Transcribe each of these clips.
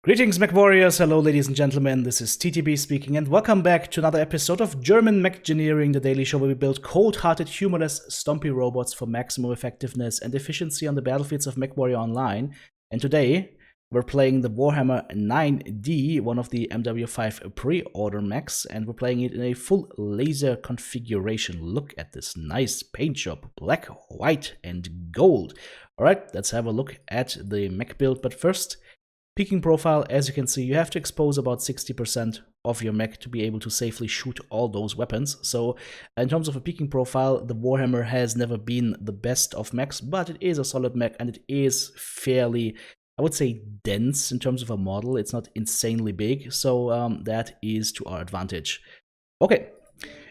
Greetings, Mechwarriors! Hello, ladies and gentlemen, this is TTB speaking, and welcome back to another episode of German Mechgineering, the daily show where we build cold-hearted, humorless, stompy robots for maximum effectiveness and efficiency on the battlefields of Mechwarrior Online. And today, we're playing the Warhammer 9D, one of the MWO pre-order mechs, and we're playing it in a full laser configuration. Look at this nice paint job, black, white, and gold. Alright, let's have a look at the mech build, but first, peaking profile. As you can see, you have to expose about 60% of your mech to be able to safely shoot all those weapons. So in terms of a peaking profile, the Warhammer has never been the best of mechs, but it is a solid mech and it is fairly, I would say, dense in terms of a model. It's not insanely big, so that is to our advantage. Okay,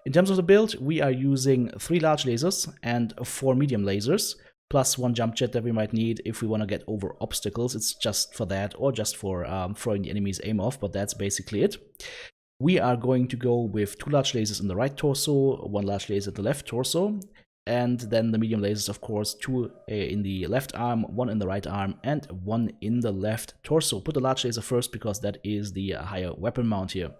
in terms of the build, we are using 3 large lasers and 4 medium lasers, plus 1 jump jet that we might need if we want to get over obstacles. It's just for that, or just for throwing the enemy's aim off, but that's basically it. We are going to go with 2 large lasers in the right torso, 1 large laser in the left torso, and then the medium lasers, of course, 2 in the left arm, 1 in the right arm, and 1 in the left torso. Put the large laser first because that is the higher weapon mount here.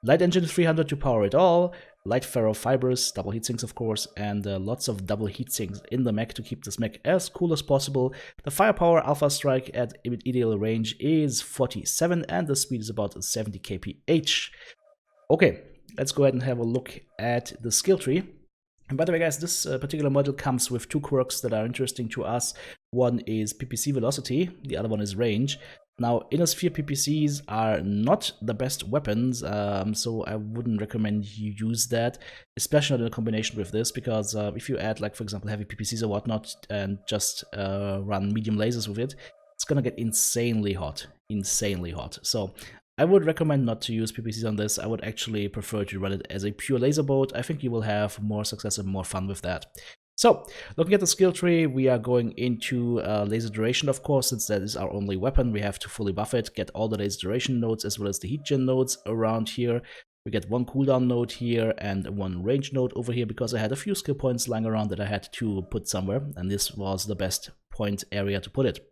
Light engine 300 to power it all, light ferrofibers, double heatsinks of course, and lots of double heatsinks in the mech to keep this mech as cool as possible. The firepower Alpha Strike at ideal range is 47 and the speed is about 70 kph. Okay, let's go ahead and have a look at the skill tree. And by the way guys, this particular module comes with 2 quirks that are interesting to us. One is PPC velocity, the other one is range. Now, inner sphere PPCs are not the best weapons, so I wouldn't recommend you use that, especially not in combination with this, because if you add, like, for example, heavy PPCs or whatnot, and just run medium lasers with it, it's gonna get insanely hot, So I would recommend not to use PPCs on this. I would actually prefer to run it as a pure laser boat. I think you will have more success and more fun with that. So, looking at the skill tree, we are going into laser duration, of course, since that is our only weapon. We have to fully buff it, get all the laser duration nodes as well as the heat gen nodes around here. We get 1 cooldown node here and 1 range node over here because I had a few skill points lying around that I had to put somewhere, and this was the best point area to put it.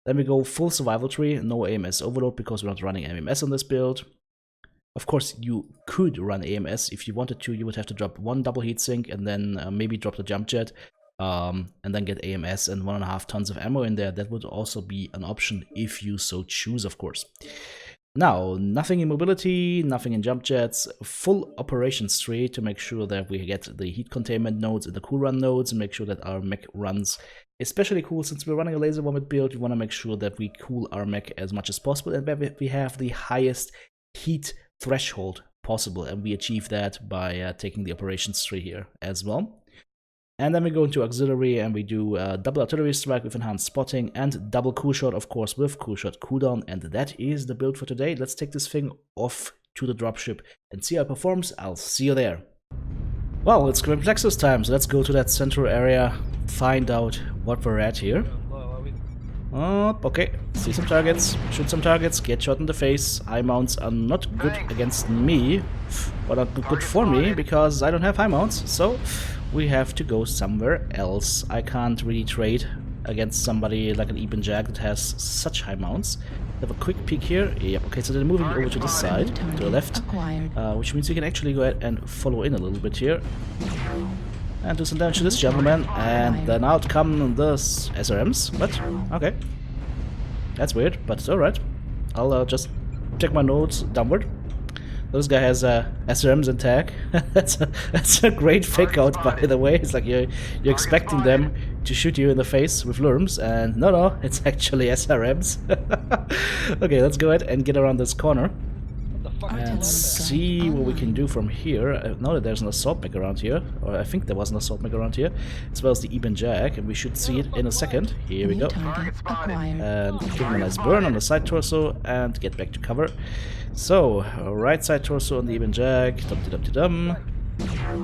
Then we go full survival tree, no AMS overload because we're not running AMS on this build. Of course, you could run AMS if you wanted to. You would have to drop 1 double heatsink and then maybe drop the jump jet and then get AMS and 1.5 tons of ammo in there. That would also be an option if you so choose, of course. Now, nothing in mobility, nothing in jump jets, full operations tree to make sure that we get the heat containment nodes and the cool run nodes and make sure that our mech runs especially cool. Since we're running a laser vomit build, we want to make sure that we cool our mech as much as possible and that we have the highest heat threshold possible, and we achieve that by taking the operations tree here as well. And then we go into auxiliary and we do double artillery strike with enhanced spotting and double cool shot, of course, with cool shot cooldown, and that is the build for today. Let's take this thing off to the dropship and see how it performs. I'll see you there. Well, it's Grim Plexus time, so let's go to that central area, find out what we're at here. Oh, okay, see some targets, shoot some targets, get shot in the face. High mounts are not good against me, but are good for me because I don't have high mounts, so we have to go somewhere else. I can't really trade against somebody like an Eben Jag that has such high mounts. Have a quick peek here. Yep, okay, so they're moving over to this side, to the left, which means we can actually go ahead and follow in a little bit here. And do some damage to this gentleman, and then out come the SRMs, but okay. That's weird, but it's alright. I'll just check my notes downward. This guy has SRMs and tag. that's a great fake out, by the way. It's like you're expecting them to shoot you in the face with lurms, and no, it's actually SRMs. Okay, let's go ahead and get around this corner and see what we can do from here. Now that there's an assault mech around here, or I think there was an assault mech around here, as well as the Eben Jag, and we should see it in a second. Here we go. And give him a nice burn on the side torso and get back to cover. So, right side torso on the Eben Jag, dum-de-dum-de-dum.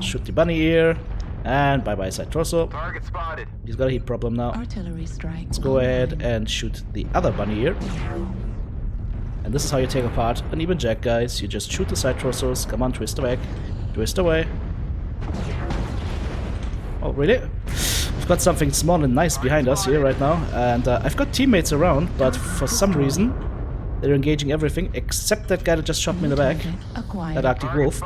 Shoot the bunny ear, and bye-bye side torso. He's got a heat problem now. Let's go ahead and shoot the other bunny ear. And this is how you take apart an Eben Jag, guys. You just shoot the side torsos. Come on, twist away. Twist away. Oh, really? We've got something small and nice behind us here right now. And I've got teammates around, but for some reason They're engaging everything except that guy that just shot me in the back. That Arctic Wolf.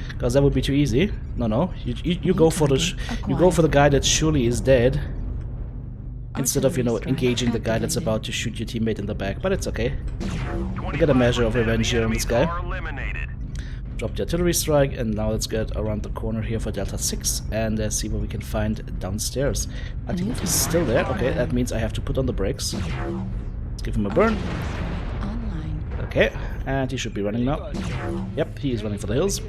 Because that would be too easy. No. You go for the guy that surely is dead. Instead of, you know, engaging the guy that's about to shoot your teammate in the back. But it's okay. We get a measure of revenge here on this guy. Drop the artillery strike, and now let's get around the corner here for Delta 6 and see what we can find downstairs. I think he's still there. Okay, that means I have to put on the brakes. Let's give him a burn. Okay, and he should be running now. Yep, he is running for the hills.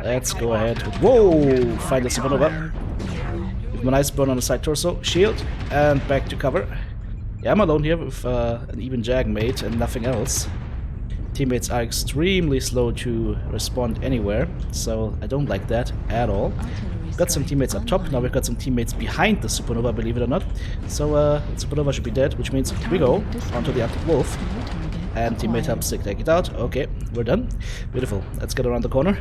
Let's go ahead. Whoa! Find the supernova. Give him a nice burn on the side torso. Shield, and back to cover. Yeah, I'm alone here with an even jag mate and nothing else. Teammates are extremely slow to respond anywhere, so I don't like that at all. Got some teammates up top, now we've got some teammates behind the supernova, believe it or not. So the supernova should be dead, which means we go onto the Arctic Wolf. And teammate helps take it out. Okay, we're done. Beautiful. Let's get around the corner.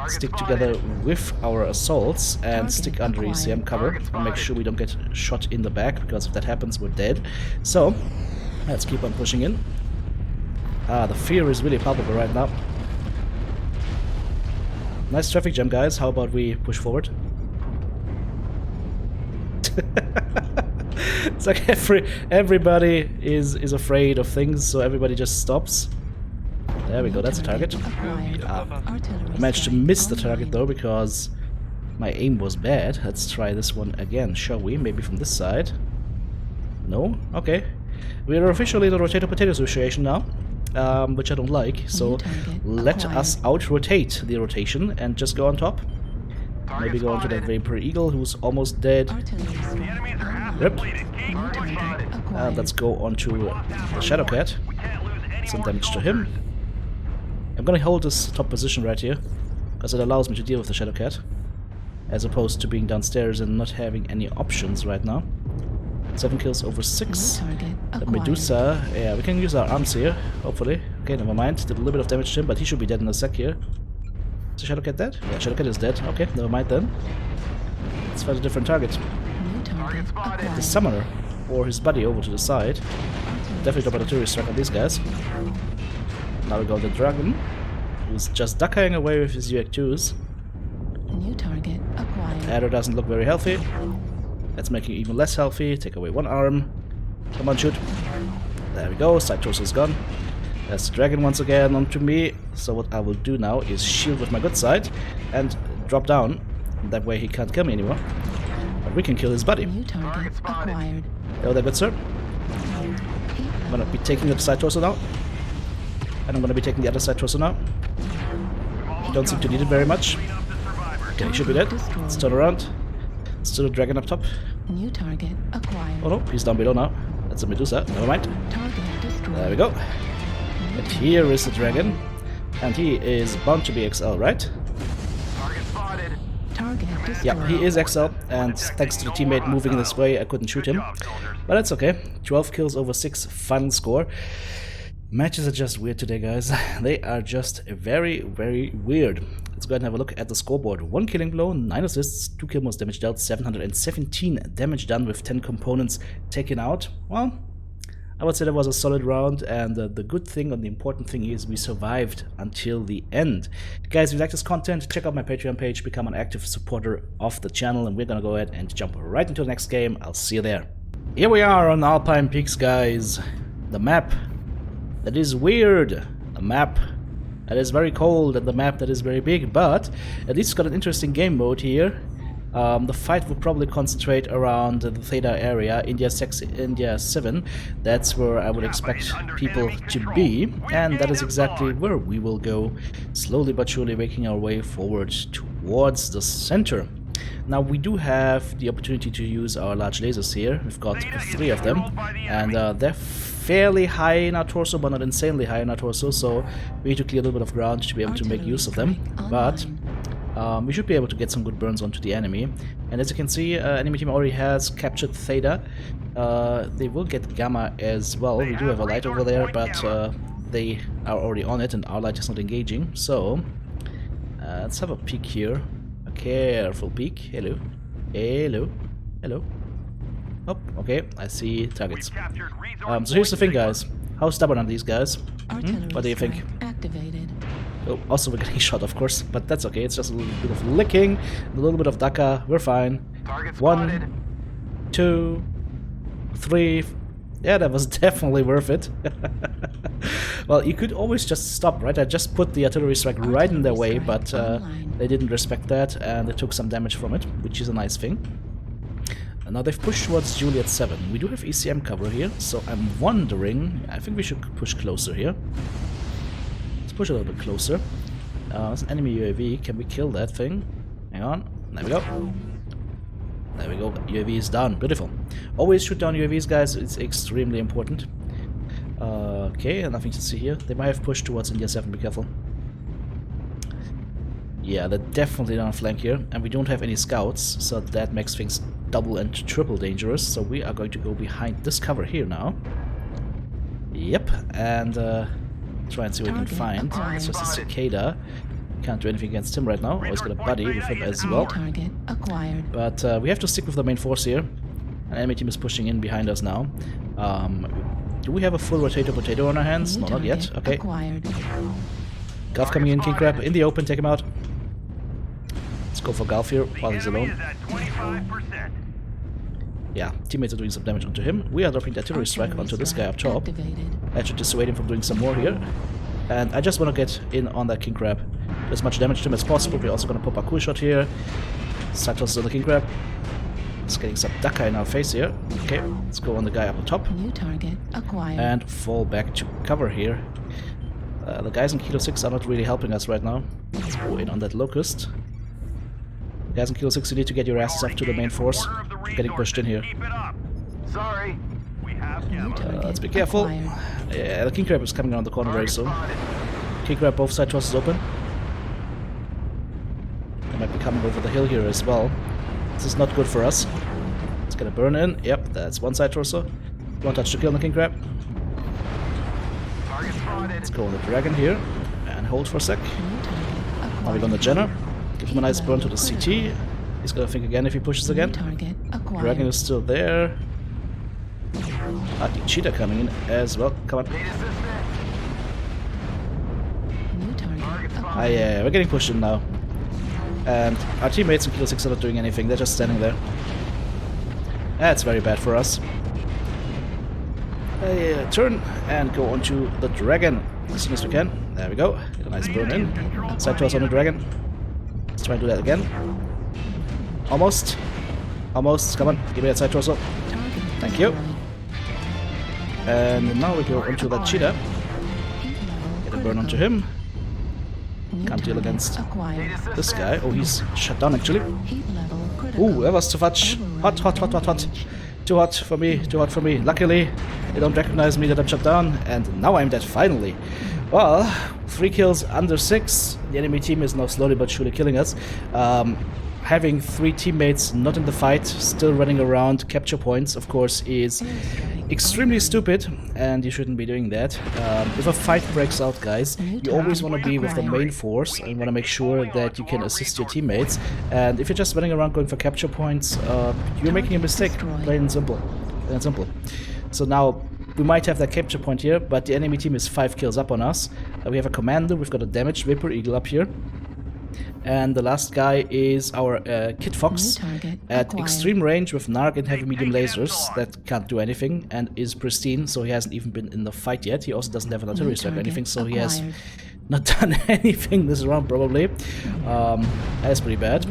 Stick together with our assaults and stick under ECM cover and make sure we don't get shot in the back, because if that happens, we're dead. So let's keep on pushing in. The fear is really palpable right now. Nice traffic jam, guys. How about we push forward? It's like everybody is afraid of things, so everybody just stops. There we go, that's a target. I managed to miss the target though, because my aim was bad. Let's try this one again, shall we? Maybe from this side. No? Okay. We are officially in the rotator potato situation now. Which I don't like, so let us out-rotate the rotation and just go on top. Maybe go onto that Vapor Eagle who's almost dead. Yep. Let's go onto the Shadowcat. Some damage to him. I'm gonna hold this top position right here, because it allows me to deal with the Shadowcat, as opposed to being downstairs and not having any options right now. 7 kills over 6. The Medusa, yeah, we can use our arms here, hopefully. Okay, never mind. Did a little bit of damage to him, but he should be dead in a sec here. Is the Shadowcat dead? Yeah, Shadowcat is dead. Okay, never mind then. Let's find a different target. The Summoner, or his buddy over to the side. Definitely drop an artillery strike on these guys. Now we got the Dragon, who's just ducking away with his UAC-2s. Adder doesn't look very healthy. Let's make it even less healthy. Take away one arm. Come on, shoot. There we go. Side torso is gone. There's the Dragon once again onto me. So what I will do now is shield with my good side and drop down. That way he can't kill me anymore. But we can kill his buddy. Hello there, good sir. I'm gonna be taking the side torso now. And I'm gonna be taking the other side torso now. Don't seem to need it very much. Okay, he should be dead. Let's turn around. Still a Dragon up top. New target acquired. Oh no, he's down below now. That's a Medusa. Never mind. There we go. And here is the Dragon. And he is bound to be XL, right? Yeah, he is XL. And thanks to the teammate moving this way, I couldn't shoot him. But that's okay. 12 kills over 6, final score. Matches are just weird today, guys. They are just very, very weird. Let's go ahead and have a look at the scoreboard. 1 killing blow, 9 assists, 2 kill modes damage dealt, 717 damage done with 10 components taken out. Well, I would say that was a solid round, and the good thing and the important thing is we survived until the end. Guys, if you like this content, check out my Patreon page, become an active supporter of the channel, and we're gonna go ahead and jump right into the next game. I'll see you there. Here we are on Alpine Peaks, guys. The map that is weird, a map that is very cold, and the map that is very big, but at least it's got an interesting game mode here. The fight will probably concentrate around the Theta area, India 7. That's where I would expect people to be, and that is exactly where we will go, slowly but surely making our way forward towards the center. Now we do have the opportunity to use our large lasers here. We've got 3 of them, and they're fairly high in our torso, but not insanely high in our torso, so we need to clear a little bit of ground to be able to make use of them. But we should be able to get some good burns onto the enemy. And as you can see, enemy team already has captured Theta. They will get Gamma as well. We do have a light over there, but they are already on it, and our light is not engaging. So let's have a peek here. A careful peek. Hello. Hello. Hello. Oh, okay, I see targets. So here's the thing, guys. How stubborn are these guys? Artillery What do you think? strike activated. Oh, also we're getting shot, of course, but that's okay. It's just a little bit of licking, a little bit of Daka. We're fine. Target spotted. 1, 2, 3. Yeah, that was definitely worth it. Well, you could always just stop, right? I just put the artillery strike right in their way, but they didn't respect that, and they took some damage from it, which is a nice thing. And now they've pushed towards Juliet 7. We do have ECM cover here, so I'm wondering... I think we should push closer here. Let's push a little bit closer. There's an enemy UAV. Can we kill that thing? Hang on. There we go. There we go. UAV is down. Beautiful. Always shoot down UAVs, guys. It's extremely important. Okay, nothing to see here. They might have pushed towards India 7. Be careful. Yeah, they're definitely on flank here. And we don't have any scouts, so that makes things double and triple dangerous. So we are going to go behind this cover here now. Yep, and try and see what we can find. It's just a cicada. Can't do anything against him right now. Always got a buddy with him as well. Target acquired. But we have to stick with the main force here. An enemy team is pushing in behind us now. Do we have a full potato on our hands? No, not yet. Okay. Golf coming in, King Crab in the open, take him out. Let's go for Golf here while he's alone. Yeah, teammates are doing some damage onto him. We are dropping the artillery strike onto this guy up top. That should dissuade him from doing some more here. And I just want to get in on that King Crab. Do as much damage to him as possible. We're also going to pop a cool shot here. Cyclos on the King Crab. It's getting some Daka in our face here. Okay, let's go on the guy up on top. New target acquired. And fall back to cover here. The guys in Kilo 6 are not really helping us right now. Let's go in on that Locust. Guys in Kilo 6, you need to get your asses up to the main force. You're getting pushed in here. Sorry. We have Let's be careful. Yeah, the King Crab is coming around the corner very soon. King Crab, both side trusses open. They might be coming over the hill here as well. This is not good for us. It's gonna burn in. Yep, that's one side torso. One touch to kill the King Crab. Let's go on the Dragon here and hold for a sec. Now we're on the Jenner. Give him a nice burn to the CT. He's gonna think again if he pushes again. Dragon is still there. The Cheetah coming in as well. Come on. Yeah, we're getting pushed in now. And our teammates in Kilo 6 are not doing anything, they're just standing there. That's very bad for us. Turn and go onto the Dragon as soon as we can. There we go. Get a nice burn in. Side to us on the Dragon. Let's try and do that again. Almost. Almost. Come on, give me that side torso. Thank you. And now we go onto that Cheetah. Get a burn onto him. Can't deal against this guy. Oh, he's shut down actually. Ooh, that was too much. Hot, hot, hot, hot, hot. Too hot for me, too hot for me. Luckily, they don't recognize me that I'm shut down, and now I'm dead finally. Well, 3 kills under 6. The enemy team is now slowly but surely killing us. Having 3 teammates not in the fight, still running around, capture points, of course, is extremely stupid, and you shouldn't be doing that. If a fight breaks out, guys, you always want to be with the main force and want to make sure that you can assist your teammates. And if you're just running around going for capture points, you're making a mistake, plain and simple. Plain and simple. So now, we might have that capture point here, but the enemy team is 5 kills up on us. We have a commander, we've got a damaged Vapor Eagle up here. And the last guy is our Kid Fox at extreme range with Narc and heavy medium lasers that can't do anything and is pristine, so he hasn't even been in the fight yet. He also doesn't have an artillery strike or anything, so he has not done anything this round probably. That's pretty bad.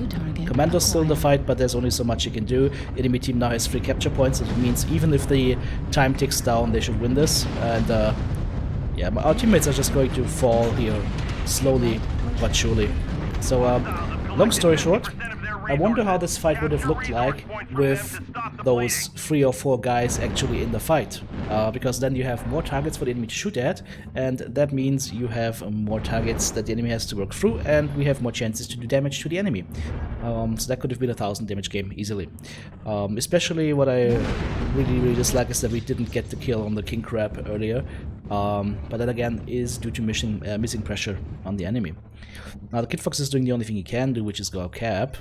Commando's still in the fight, but there's only so much he can do. The enemy team now has 3 capture points, so it means even if the time ticks down, they should win this. And yeah, our teammates are just going to fall here slowly but surely. So, long story short, I wonder how this fight would have looked like with those 3 or 4 guys actually in the fight. Because then you have more targets for the enemy to shoot at, and that means you have more targets that the enemy has to work through, and we have more chances to do damage to the enemy. So that could have been a 1000 damage game easily. Especially what I really dislike is that we didn't get the kill on the King Crab earlier. But that again is due to missing pressure on the enemy. Now the Kid Fox is doing the only thing he can do, which is go cap.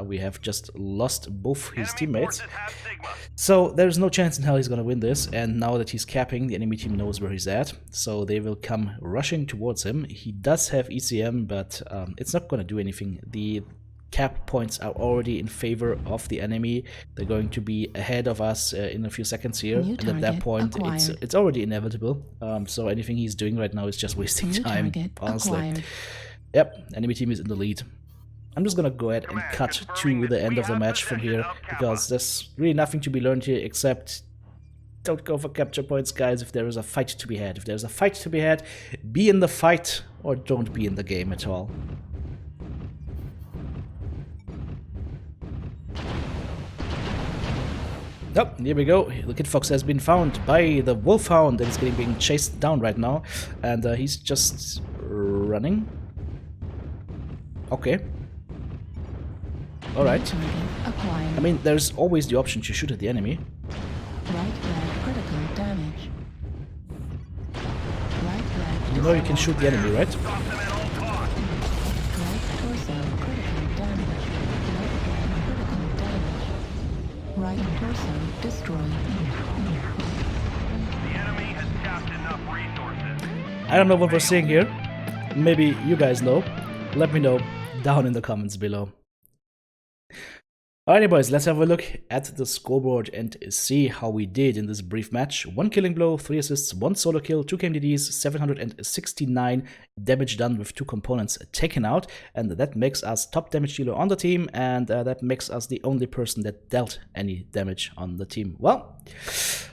We have just lost both his Enemy teammates. forces have Sigma. So there's no chance in hell he's gonna win this, and now that he's capping, the enemy team knows where he's at, so they will come rushing towards him. He does have ECM, but it's not gonna do anything. The cap points are already in favor of the enemy. They're going to be ahead of us in a few seconds here, New and at that target point acquired. it's already inevitable. So anything he's doing right now is just wasting New time, target honestly. acquired. Yep, enemy team is in the lead. I'm just gonna go ahead and cut to the end of the match from here, because there's really nothing to be learned here except don't go for capture points, guys, if there is a fight to be had. If there's a fight to be had, be in the fight or don't be in the game at all. Oh, here we go. The Kid Fox has been found by the Wolfhound and is being chased down right now. And he's just running. Okay. Alright. Target acquired. I mean, there's always the option to shoot at the enemy. Right leg critical damage. Right leg. You know you can shoot the enemy, right? Stop them at all costs. Right torso critical damage. Right leg critical damage. Right torso destroyed. The enemy has tapped enough resources. I don't know what we're seeing here. Maybe you guys know. Let me know down in the comments below. Alrighty boys, let's have a look at the scoreboard and see how we did in this brief match. 1 killing blow, 3 assists, 1 solo kill, 2 KMDDs, 769 damage done with 2 components taken out, and that makes us top damage dealer on the team, and that makes us the only person that dealt any damage on the team. Well,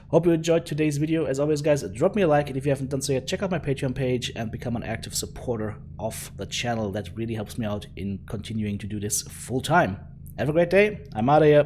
hope you enjoyed today's video. As always guys, drop me a like, and if you haven't done so yet, check out my Patreon page and become an active supporter of the channel. That really helps me out in continuing to do this full time. Have a great day. I'm out of here.